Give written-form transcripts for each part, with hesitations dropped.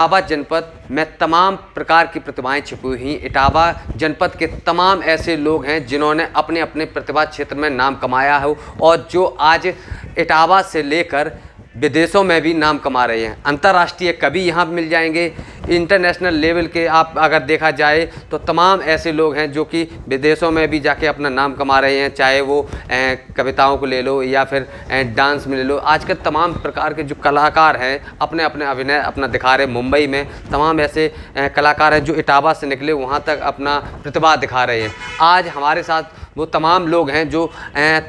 इटावा जनपद में तमाम प्रकार की प्रतिभाएं छिपी हुई। इटावा जनपद के तमाम ऐसे लोग हैं जिन्होंने अपने अपने प्रतिभा क्षेत्र में नाम कमाया हो और जो आज इटावा से लेकर विदेशों में भी नाम कमा रहे हैं। अंतर्राष्ट्रीय कवि यहाँ मिल जाएंगे, इंटरनेशनल लेवल के आप अगर देखा जाए तो तमाम ऐसे लोग हैं जो कि विदेशों में भी जाके अपना नाम कमा रहे हैं, चाहे वो कविताओं को ले लो या फिर डांस में ले लो। आजकल तमाम प्रकार के जो कलाकार हैं अपने अपने अभिनय अपना दिखा रहे हैं। मुंबई में तमाम ऐसे कलाकार हैं जो इटावा से निकले वहाँ तक अपना प्रतिभा दिखा रहे हैं। आज हमारे साथ वो तमाम लोग हैं जो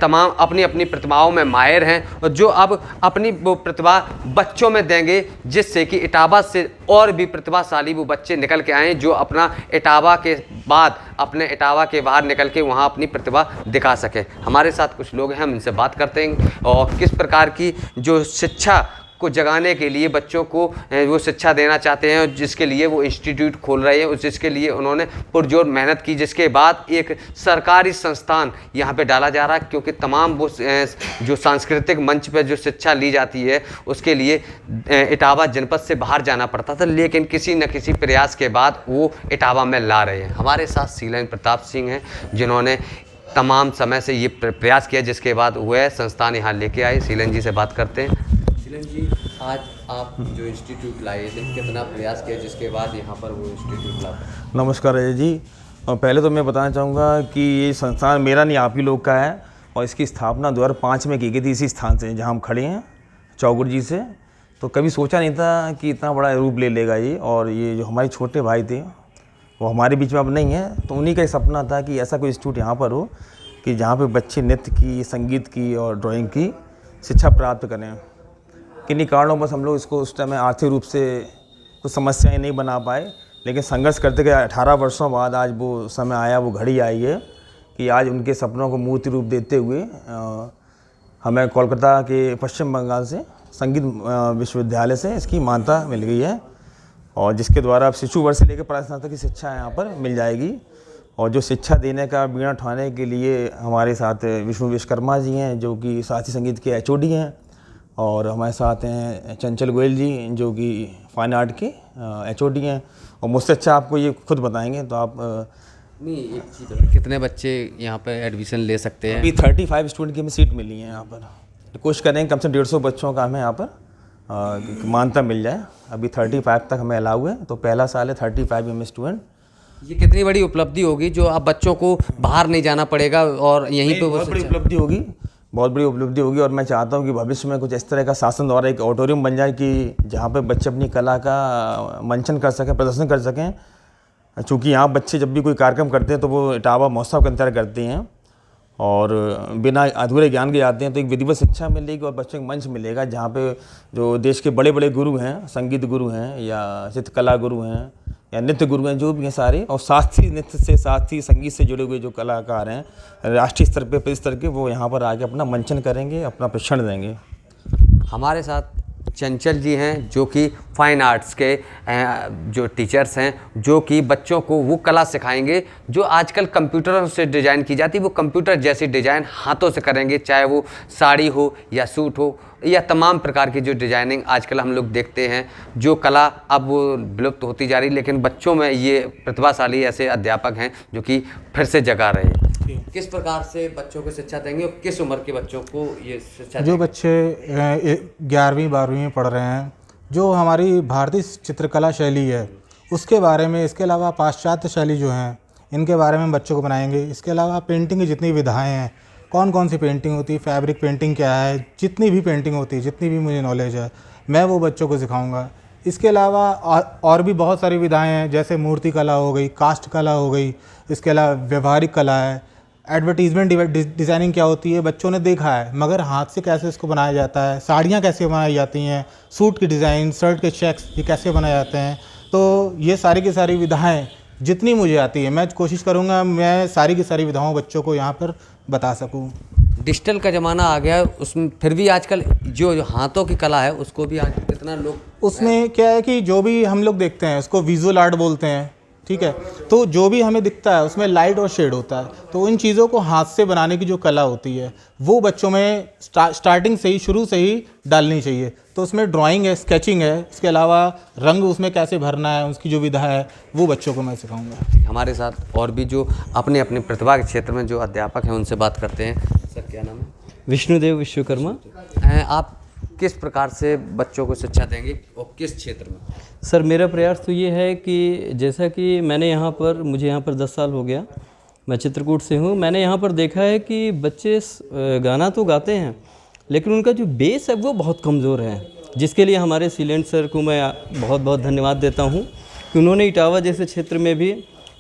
तमाम अपनी अपनी प्रतिभाओं में माहिर हैं और जो अब अपनी वो प्रतिभा बच्चों में देंगे, जिससे कि इटावा से और भी प्रतिभाशाली वो बच्चे निकल के आएँ जो अपना इटावा के बाद अपने इटावा के बाहर निकल के वहाँ अपनी प्रतिभा दिखा सकें। हमारे साथ कुछ लोग हैं, हम इनसे बात करते हैं और किस प्रकार की जो शिक्षा को जगाने के लिए बच्चों को वो शिक्षा देना चाहते हैं और जिसके लिए वो इंस्टीट्यूट खोल रहे हैं और जिसके लिए उन्होंने पुरजोर मेहनत की, जिसके बाद एक सरकारी संस्थान यहाँ पे डाला जा रहा है। क्योंकि तमाम वो जो सांस्कृतिक मंच पे जो शिक्षा ली जाती है उसके लिए इटावा जनपद से बाहर जाना पड़ता था, लेकिन किसी न किसी प्रयास के बाद वो इटावा में ला रहे हैं। हमारे साथ शीलन प्रताप सिंह हैं जिन्होंने तमाम समय से ये प्रयास किया, जिसके बाद वह संस्थान यहाँ लेके आए। शीलन जी से बात करते हैं। शीलन जी, आज आप जो इंस्टीट्यूट लाए थे, कितना प्रयास किया जिसके बाद यहाँ पर वो इंस्टीट्यूट ला? नमस्कार अजय जी, पहले तो मैं बताना चाहूँगा कि ये संस्थान मेरा नहीं आप ही लोग का है और इसकी स्थापना 2005 में की गई थी इसी स्थान से जहाँ हम खड़े हैं, चौगुर जी से। तो कभी सोचा नहीं था कि इतना बड़ा रूप ले लेगा ये। और ये जो हमारे छोटे भाई थे वो हमारे बीच में अब नहीं है, तो उन्हीं का एक सपना था कि ऐसा कोई इंस्टीट्यूट यहाँ पर हो कि जहाँ पर बच्चे नृत्य की, संगीत की और ड्राइंग की शिक्षा प्राप्त करें। किन्हीं कारणों बस हम लोग इसको उस टाइम में आर्थिक रूप से कुछ समस्याएं नहीं बना पाए, लेकिन संघर्ष करते गए 18 वर्षों बाद आज वो समय आया, वो घड़ी आई है कि आज उनके सपनों को मूर्ति रूप देते हुए हमें कोलकाता के पश्चिम बंगाल से संगीत विश्वविद्यालय से इसकी मान्यता मिल गई है और जिसके द्वारा अब शिशु वर्ष से लेकर प्रास्नातक की शिक्षा यहाँ पर मिल जाएगी। और जो शिक्षा देने का बीड़ा उठाने के लिए हमारे साथ विष्णु विश्वकर्मा जी हैं जो कि शास्त्रीय संगीत के HOD हैं, और हमारे साथ हैं चंचल गोयल जी जो कि फाइन आर्ट के HOD हैं। और मुझसे अच्छा आपको ये खुद बताएंगे, तो आप नहीं एक चीज़, कितने बच्चे यहाँ पे एडमिशन ले सकते हैं? अभी 35 स्टूडेंट की हमें सीट मिली है यहाँ पर। तो कोशिश करेंगे कम से 150 बच्चों का हमें यहाँ पर मान्यता मिल जाए। अभी 35 तक हमें अलाउ है, तो पहला साल है 35 हमें स्टूडेंट। ये कितनी बड़ी उपलब्धि होगी जो अब बच्चों को बाहर नहीं जाना पड़ेगा और यहीं पे बहुत बड़ी उपलब्धि होगी, बहुत बड़ी उपलब्धि होगी। और मैं चाहता हूँ कि भविष्य में कुछ इस तरह का शासन द्वारा एक ऑडिटोरियम बन जाए कि जहाँ पे बच्चे अपनी कला का मंचन कर सकें, प्रदर्शन कर सकें। चूँकि यहाँ बच्चे जब भी कोई कार्यक्रम करते हैं तो वो इटावा महोत्सव का इंतजार करते हैं और बिना अधूरे ज्ञान के आते हैं, तो एक विधिवत शिक्षा मिलेगी और बच्चों को मंच मिलेगा जहाँ पे जो देश के बड़े बड़े गुरु हैं, संगीत गुरु हैं या चित्रकला गुरु हैं या नृत्य गुरु हैं, जो भी हैं सारे, और शास्त्रीय नृत्य से शास्त्रीय संगीत से जुड़े हुए जो कलाकार हैं राष्ट्रीय स्तर पे प्रदेश स्तर के, वो यहाँ पर आके अपना मंचन करेंगे, अपना प्रशिक्षण देंगे। हमारे साथ चंचल जी हैं जो कि फाइन आर्ट्स के जो टीचर्स हैं, जो कि बच्चों को वो कला सिखाएंगे जो आजकल कंप्यूटरों से डिज़ाइन की जाती है। वो कंप्यूटर जैसी डिज़ाइन हाथों से करेंगे, चाहे वो साड़ी हो या सूट हो या तमाम प्रकार की जो डिज़ाइनिंग आजकल हम लोग देखते हैं। जो कला अब वो विलुप्त होती जा रही, लेकिन बच्चों में ये प्रतिभाशाली ऐसे अध्यापक हैं जो कि फिर से जगा रहे हैं। किस प्रकार से बच्चों को शिक्षा देंगे और किस उम्र के बच्चों को ये शिक्षा जो बच्चे 11वीं 12वीं में पढ़ रहे हैं, जो हमारी भारतीय चित्रकला शैली है उसके बारे में, इसके अलावा पाश्चात्य शैली जो हैं इनके बारे में बच्चों को बनाएंगे। इसके अलावा पेंटिंग की जितनी विधाएं हैं, कौन कौन सी पेंटिंग होती है, फैब्रिक पेंटिंग क्या है, जितनी भी पेंटिंग होती है, जितनी भी मुझे नॉलेज है मैं वो बच्चों को सिखाऊंगा। इसके अलावा और भी बहुत सारी विधाएं हैं, जैसे मूर्ति कला हो गई, कास्ट कला हो गई, इसके अलावा व्यवहारिक कला है। एडवर्टीजमेंट डिज़ाइनिंग क्या होती है बच्चों ने देखा है, मगर हाथ से कैसे इसको बनाया जाता है, साड़ियाँ कैसे बनाई जाती हैं, सूट की डिज़ाइन, शर्ट के चेक्स ये कैसे बनाए जाते हैं। तो ये सारी की सारी विधाएं जितनी मुझे आती है मैं कोशिश करूँगा मैं सारी की सारी विधाओं बच्चों को यहाँ पर बता सकूँ। डिजिटल का ज़माना आ गया, उसमें फिर भी आजकल जो हाथों की कला है उसको भी आज कितना लोग, उसमें क्या है कि जो भी हम लोग देखते हैं उसको विजुअल आर्ट बोलते हैं, ठीक है। तो जो भी हमें दिखता है उसमें लाइट और शेड होता है, तो इन चीज़ों को हाथ से बनाने की जो कला होती है वो बच्चों में स्टार्टिंग से ही, शुरू से ही डालनी चाहिए। तो उसमें ड्राइंग है, स्केचिंग है, इसके अलावा रंग उसमें कैसे भरना है, उसकी जो विधा है वो बच्चों को मैं सिखाऊंगा। हमारे साथ और भी जो अपने अपने प्रतिभा के क्षेत्र में जो अध्यापक हैं उनसे बात करते हैं। सर क्या नाम है? विष्णुदेव विश्वकर्मा। आप किस प्रकार से बच्चों को शिक्षा देंगे और किस क्षेत्र में? सर मेरा प्रयास तो ये है कि जैसा कि मुझे यहाँ पर 10 साल हो गया, मैं चित्रकूट से हूँ। मैंने यहाँ पर देखा है कि बच्चे गाना तो गाते हैं लेकिन उनका जो बेस है वो बहुत कमज़ोर है, जिसके लिए हमारे सीलेंट सर को मैं बहुत बहुत धन्यवाद देता हूँ कि उन्होंने इटावा जैसे क्षेत्र में भी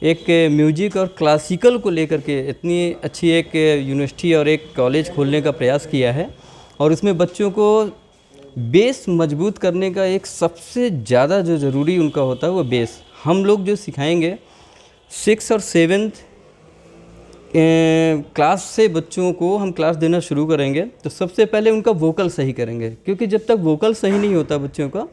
एक म्यूजिक और क्लासिकल को लेकर के इतनी अच्छी एक यूनिवर्सिटी और एक कॉलेज खोलने का प्रयास किया है। और उसमें बच्चों को बेस मजबूत करने का एक सबसे ज़्यादा जो ज़रूरी उनका होता है वो बेस। हम लोग जो सिखाएंगे 6 और 7th क्लास से बच्चों को हम क्लास देना शुरू करेंगे तो सबसे पहले उनका वोकल सही करेंगे, क्योंकि जब तक वोकल सही नहीं होता बच्चों का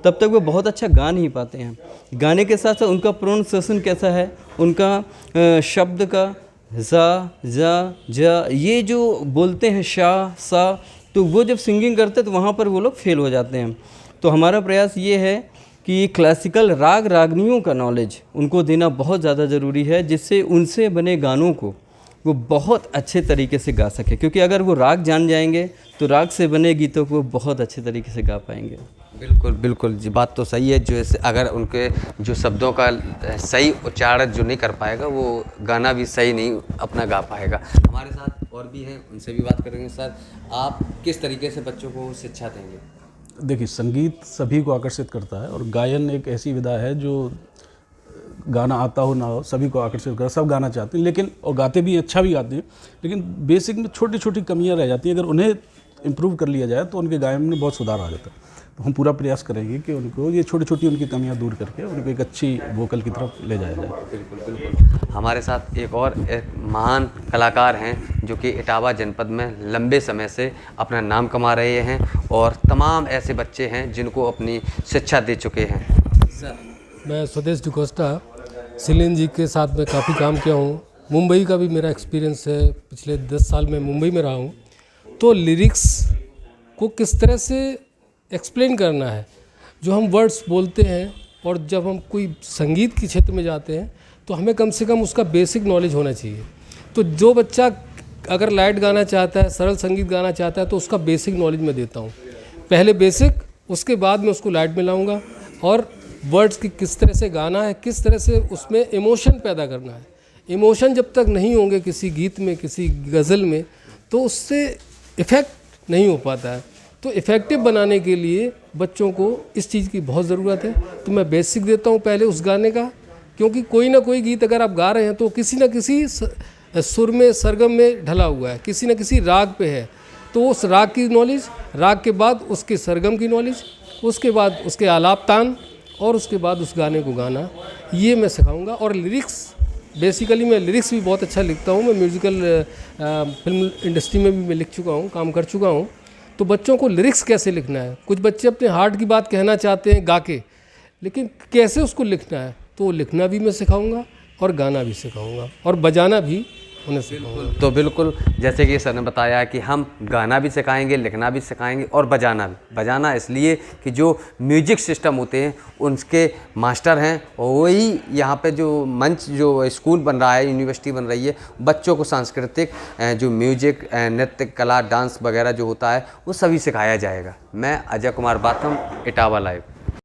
तब तक वो बहुत अच्छा गा नहीं पाते हैं। गाने के साथ साथ उनका प्रोनाउंसिएशन कैसा है, उनका शब्द का जा ये जो बोलते हैं शा सा, तो वो जब सिंगिंग करते हैं तो वहाँ पर वो लोग फेल हो जाते हैं। तो हमारा प्रयास ये है कि क्लासिकल राग रागनियों का नॉलेज उनको देना बहुत ज़्यादा ज़रूरी है, जिससे उनसे बने गानों को वो बहुत अच्छे तरीके से गा सके, क्योंकि अगर वो राग जान जाएंगे तो राग से बने गीतों को बहुत अच्छे तरीके से गा पाएंगे। बिल्कुल बिल्कुल जी, बात तो सही है। जो अगर उनके जो शब्दों का सही उच्चारण जो नहीं कर पाएगा वो गाना भी सही नहीं अपना गा पाएगा। हमारे साथ और भी हैं, उनसे भी बात करेंगे। सर आप किस तरीके से बच्चों को शिक्षा देंगे? देखिए, संगीत सभी को आकर्षित करता है और गायन एक ऐसी विधा है जो गाना आता हो ना हो सभी को आकर्षित करता है। सब गाना चाहते हैं लेकिन और गाते भी अच्छा भी गाते हैं, लेकिन बेसिक में छोटी छोटी कमियां रह जाती हैं। अगर उन्हें इम्प्रूव कर लिया जाए तो उनके गायन में बहुत सुधार आ जाता है। तो हम पूरा प्रयास करेंगे कि उनको ये छोटी छोटी उनकी कमियां दूर करके उनको एक अच्छी वोकल की तरफ ले जाया जाए। बिल्कुल बिल्कुल। हमारे साथ एक और महान कलाकार हैं जो कि इटावा जनपद में लंबे समय से अपना नाम कमा रहे हैं और तमाम ऐसे बच्चे हैं जिनको अपनी शिक्षा दे चुके हैं। सर मैं स्वदेश डिकोस्टा सिलेन जी के साथ में काफ़ी काम किया हूँ। मुंबई का भी मेरा एक्सपीरियंस है, पिछले 10 साल में मुंबई में रहा हूँ। तो लिरिक्स को किस तरह से एक्सप्लेन करना है, जो हम वर्ड्स बोलते हैं, और जब हम कोई संगीत के क्षेत्र में जाते हैं तो हमें कम से कम उसका बेसिक नॉलेज होना चाहिए। तो जो बच्चा अगर लाइट गाना चाहता है, सरल संगीत गाना चाहता है, तो उसका बेसिक नॉलेज मैं देता हूँ। पहले बेसिक, उसके बाद मैं उसको लाइट में लाऊंगा और वर्ड्स की किस तरह से गाना है, किस तरह से उसमें इमोशन पैदा करना है। इमोशन जब तक नहीं होंगे किसी गीत में, किसी गज़ल में, तो उससे इफ़ेक्ट नहीं हो पाता है। तो इफ़ेक्टिव बनाने के लिए बच्चों को इस चीज़ की बहुत ज़रूरत है। तो मैं बेसिक देता हूँ पहले उस गाने का, क्योंकि कोई ना कोई गीत अगर आप गा रहे हैं तो किसी न किसी सुर में, सरगम में ढला हुआ है, किसी न किसी राग पे है। तो उस राग की नॉलेज, राग के बाद उसके सरगम की नॉलेज, उसके बाद उसके आलाप तान, और उसके बाद उस गाने को गाना, ये मैं सिखाऊंगा। और लिरिक्स, बेसिकली मैं लिरिक्स भी बहुत अच्छा लिखता हूँ। मैं म्यूज़िकल फिल्म इंडस्ट्री में भी मैं लिख चुका हूँ, काम कर चुका हूँ। तो बच्चों को लिरिक्स कैसे लिखना है, कुछ बच्चे अपने हार्ट की बात कहना चाहते हैं गा के, लेकिन कैसे उसको लिखना है, तो वो लिखना भी मैं सिखाऊंगा और गाना भी सिखाऊंगा और बजाना भी उन्हें सिखाऊंगा। तो बिल्कुल जैसे कि सर ने बताया कि हम गाना भी सिखाएंगे, लिखना भी सिखाएंगे और बजाना भी। बजाना इसलिए कि जो म्यूजिक सिस्टम होते हैं उनके मास्टर हैं, और वही यहाँ पे जो मंच, जो स्कूल बन रहा है, यूनिवर्सिटी बन रही है, बच्चों को सांस्कृतिक जो म्यूजिक, नृत्य, कला, डांस वगैरह जो होता है वो सभी सिखाया जाएगा। मैं अजय कुमार बाथम, इटावा लाइव।